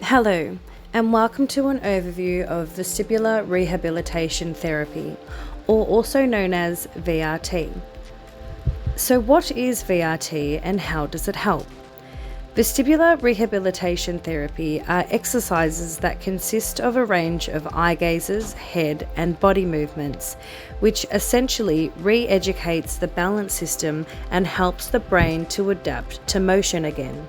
Hello, and welcome to an overview of Vestibular Rehabilitation Therapy, or also known as VRT. So, what is VRT and how does it help? Vestibular Rehabilitation Therapy are exercises that consist of a range of eye gazes, head, and body movements, which essentially re-educates the balance system and helps the brain to adapt to motion again.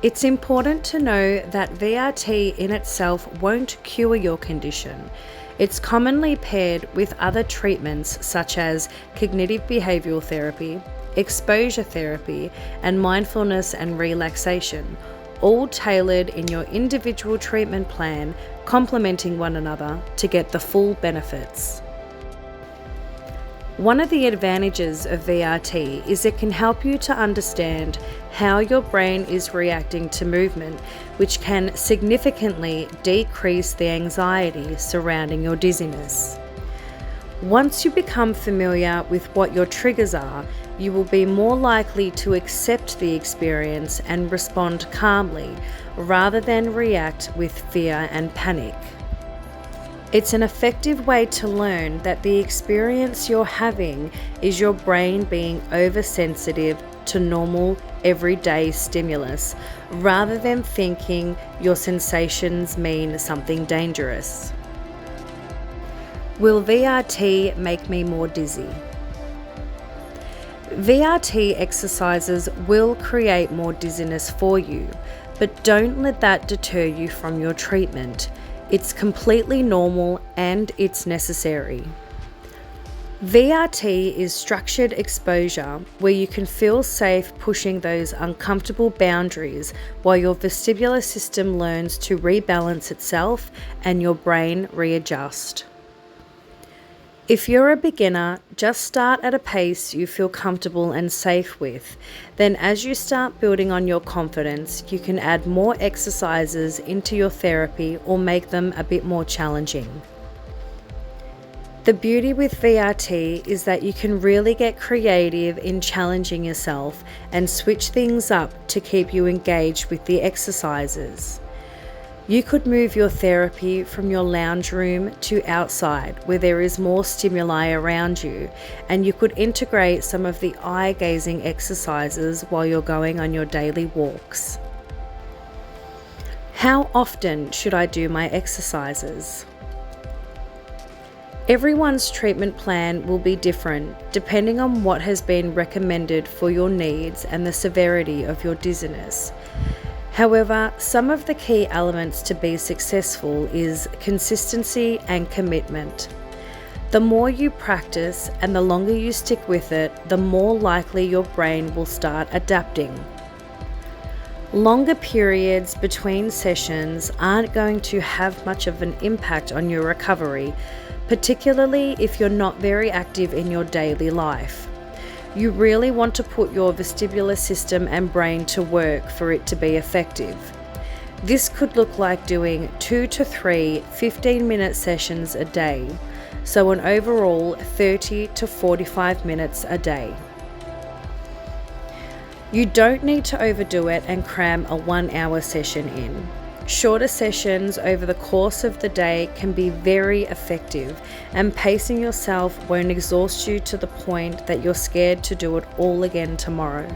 It's important to know that VRT in itself won't cure your condition. It's commonly paired with other treatments such as cognitive behavioral therapy, exposure therapy, and mindfulness and relaxation, all tailored in your individual treatment plan, complementing one another to get the full benefits. One of the advantages of VRT is it can help you to understand how your brain is reacting to movement, which can significantly decrease the anxiety surrounding your dizziness. Once you become familiar with what your triggers are, you will be more likely to accept the experience and respond calmly rather than react with fear and panic. It's an effective way to learn that the experience you're having is your brain being oversensitive to normal, everyday stimulus, rather than thinking your sensations mean something dangerous. Will VRT make me more dizzy? VRT exercises will create more dizziness for you, but don't let that deter you from your treatment. It's completely normal and it's necessary. VRT is structured exposure where you can feel safe pushing those uncomfortable boundaries while your vestibular system learns to rebalance itself and your brain readjust. If you're a beginner, just start at a pace you feel comfortable and safe with. Then as you start building on your confidence, you can add more exercises into your therapy or make them a bit more challenging. The beauty with VRT is that you can really get creative in challenging yourself and switch things up to keep you engaged with the exercises. You could move your therapy from your lounge room to outside where there is more stimuli around you, and you could integrate some of the eye-gazing exercises while you're going on your daily walks. How often should I do my exercises? Everyone's treatment plan will be different depending on what has been recommended for your needs and the severity of your dizziness. However, some of the key elements to be successful is consistency and commitment. The more you practice and the longer you stick with it, the more likely your brain will start adapting. Longer periods between sessions aren't going to have much of an impact on your recovery, particularly if you're not very active in your daily life. You really want to put your vestibular system and brain to work for it to be effective. This could look like doing 2 to 3 15-minute sessions a day, so an overall 30 to 45 minutes a day. You don't need to overdo it and cram a 1-hour session in. Shorter sessions over the course of the day can be very effective, and pacing yourself won't exhaust you to the point that you're scared to do it all again tomorrow.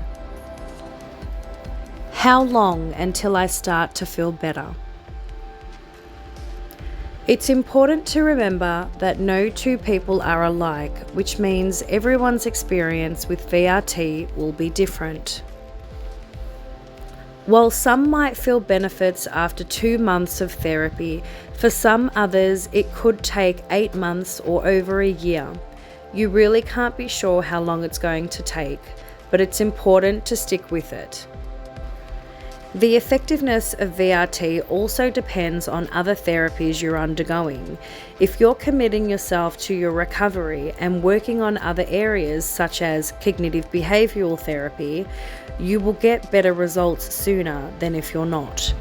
How long until I start to feel better? It's important to remember that no two people are alike, which means everyone's experience with VRT will be different. While some might feel benefits after 2 months of therapy, for some others it could take 8 months or over a year. You really can't be sure how long it's going to take, but it's important to stick with it. The effectiveness of VRT also depends on other therapies you're undergoing. If you're committing yourself to your recovery and working on other areas such as cognitive behavioral therapy, you will get better results sooner than if you're not.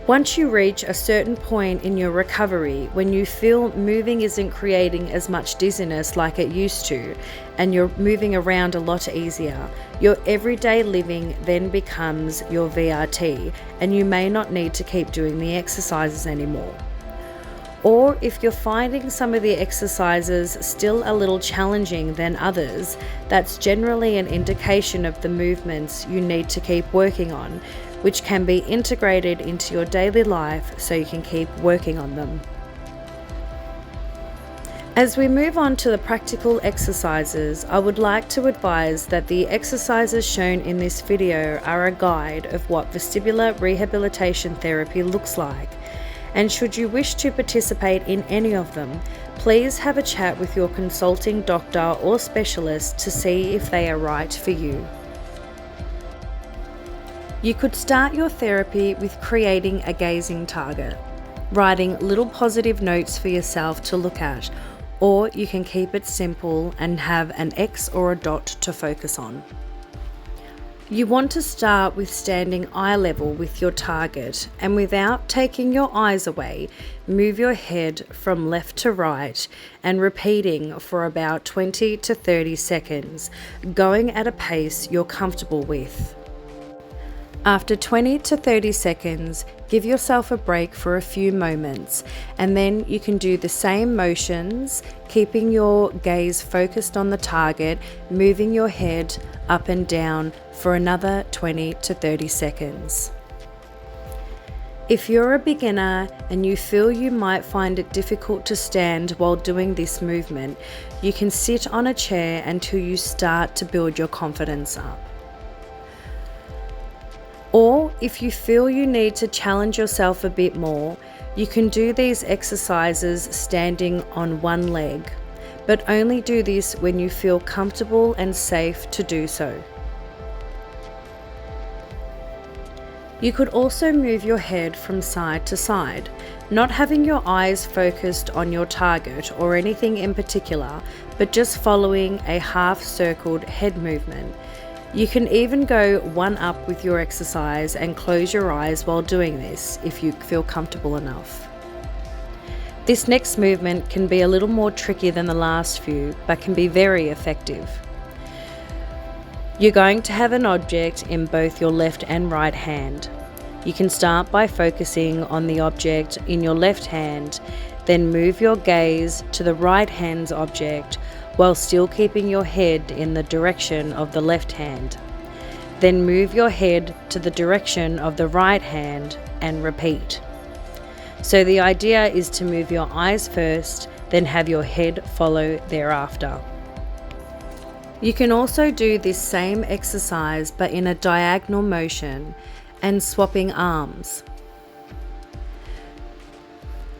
Once you reach a certain point in your recovery when you feel moving isn't creating as much dizziness like it used to, and you're moving around a lot easier, your everyday living then becomes your VRT, and you may not need to keep doing the exercises anymore. Or if you're finding some of the exercises still a little challenging than others, that's generally an indication of the movements you need to keep working on, which can be integrated into your daily life so you can keep working on them. As we move on to the practical exercises, I would like to advise that the exercises shown in this video are a guide of what vestibular rehabilitation therapy looks like. And should you wish to participate in any of them, please have a chat with your consulting doctor or specialist to see if they are right for you. You could start your therapy with creating a gazing target, writing little positive notes for yourself to look at, or you can keep it simple and have an X or a dot to focus on. You want to start with standing eye level with your target, and without taking your eyes away, move your head from left to right and repeating for about 20 to 30 seconds, going at a pace you're comfortable with. After 20 to 30 seconds, give yourself a break for a few moments, and then you can do the same motions, keeping your gaze focused on the target, moving your head up and down for another 20 to 30 seconds. If you're a beginner and you feel you might find it difficult to stand while doing this movement, you can sit on a chair until you start to build your confidence up. Or if you feel you need to challenge yourself a bit more, you can do these exercises standing on one leg, but only do this when you feel comfortable and safe to do so. You could also move your head from side to side, not having your eyes focused on your target or anything in particular, but just following a half-circled head movement. You can even go one up with your exercise and close your eyes while doing this if you feel comfortable enough. This next movement can be a little more tricky than the last few, but can be very effective. You're going to have an object in both your left and right hand. You can start by focusing on the object in your left hand, then move your gaze to the right hand's object while still keeping your head in the direction of the left hand. Then move your head to the direction of the right hand and repeat. So the idea is to move your eyes first, then have your head follow thereafter. You can also do this same exercise but in a diagonal motion and swapping arms.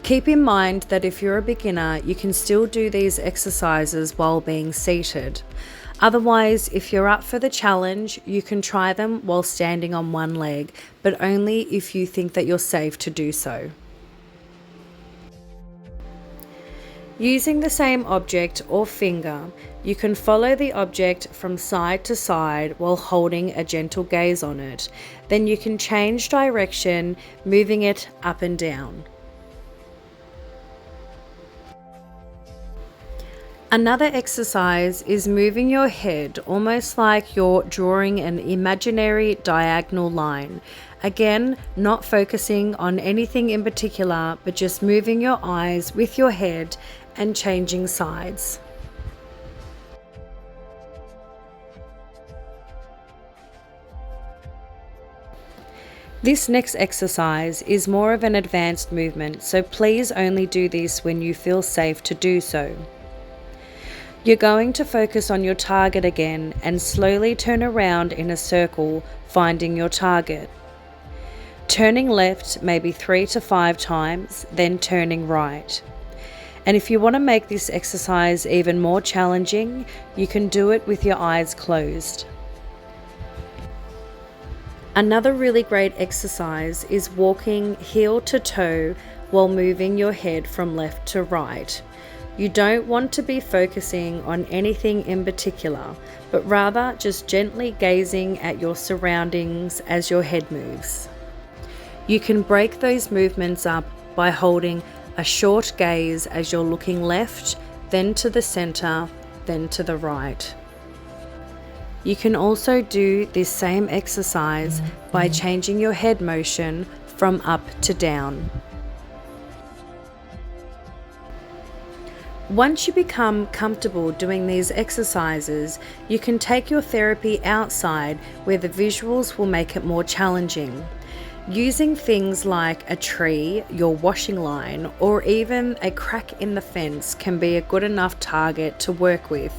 Keep in mind that if you're a beginner, you can still do these exercises while being seated. Otherwise, if you're up for the challenge, you can try them while standing on one leg, but only if you think that you're safe to do so. Using the same object or finger, you can follow the object from side to side while holding a gentle gaze on it. Then you can change direction, moving it up and down. Another exercise is moving your head almost like you're drawing an imaginary diagonal line. Again, not focusing on anything in particular, but just moving your eyes with your head and changing sides. This next exercise is more of an advanced movement, so please only do this when you feel safe to do so. You're going to focus on your target again and slowly turn around in a circle, finding your target. Turning left maybe 3 to 5 times, then turning right. And if you want to make this exercise even more challenging, you can do it with your eyes closed. Another really great exercise is walking heel to toe while moving your head from left to right. You don't want to be focusing on anything in particular, but rather just gently gazing at your surroundings as your head moves. You can break those movements up by holding a short gaze as you're looking left, then to the center, then to the right. You can also do this same exercise by changing your head motion from up to down. Once you become comfortable doing these exercises, you can take your therapy outside where the visuals will make it more challenging. Using things like a tree, your washing line, or even a crack in the fence can be a good enough target to work with.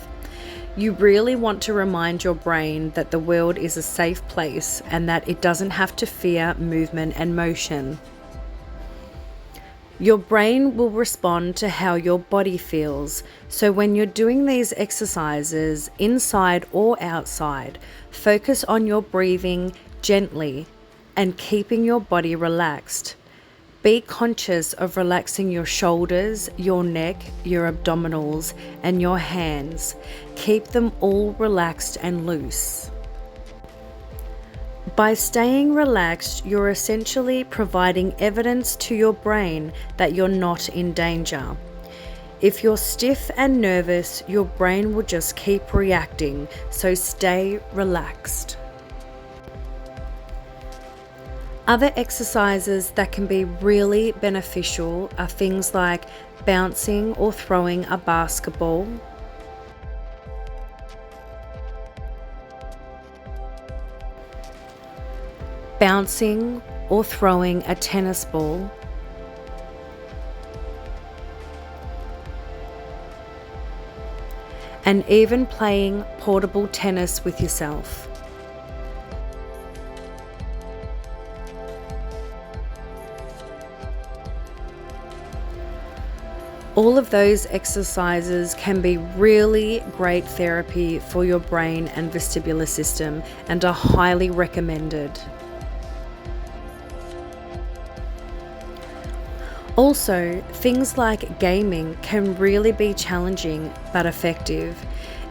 You really want to remind your brain that the world is a safe place and that it doesn't have to fear movement and motion. Your brain will respond to how your body feels, so when you're doing these exercises, inside or outside, focus on your breathing gently and keeping your body relaxed. Be conscious of relaxing your shoulders, your neck, your abdominals, and your hands. Keep them all relaxed and loose. By staying relaxed, you're essentially providing evidence to your brain that you're not in danger. If you're stiff and nervous, your brain will just keep reacting, so stay relaxed. Other exercises that can be really beneficial are things like bouncing or throwing a basketball, bouncing or throwing a tennis ball, and even playing portable tennis with yourself. All of those exercises can be really great therapy for your brain and vestibular system and are highly recommended. Also, things like gaming can really be challenging but effective.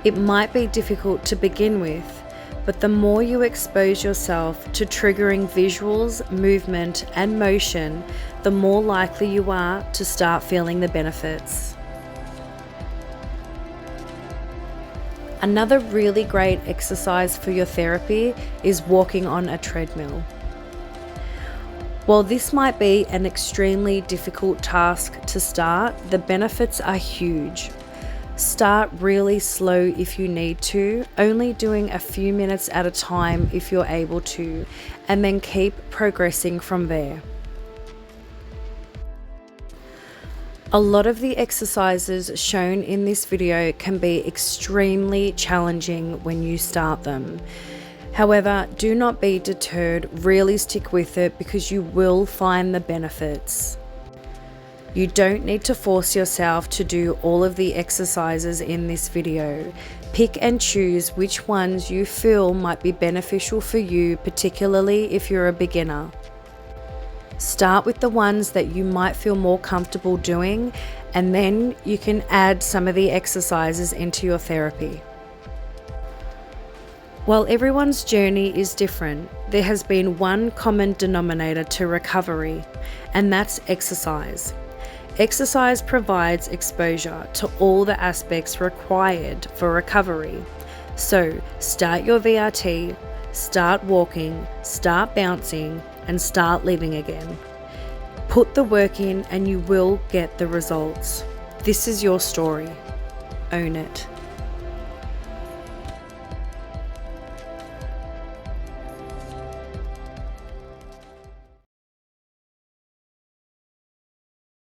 It might be difficult to begin with, but the more you expose yourself to triggering visuals, movement, and motion, the more likely you are to start feeling the benefits. Another really great exercise for your therapy is walking on a treadmill. While this might be an extremely difficult task to start, the benefits are huge. Start really slow if you need to, only doing a few minutes at a time if you're able to, and then keep progressing from there. A lot of the exercises shown in this video can be extremely challenging when you start them. However, do not be deterred, really stick with it because you will find the benefits. You don't need to force yourself to do all of the exercises in this video. Pick and choose which ones you feel might be beneficial for you, particularly if you're a beginner. Start with the ones that you might feel more comfortable doing, and then you can add some of the exercises into your therapy. While everyone's journey is different, there has been one common denominator to recovery, and that's exercise. Exercise provides exposure to all the aspects required for recovery. So start your VRT, start walking, start bouncing, and start living again. Put the work in and you will get the results. This is your story. Own it.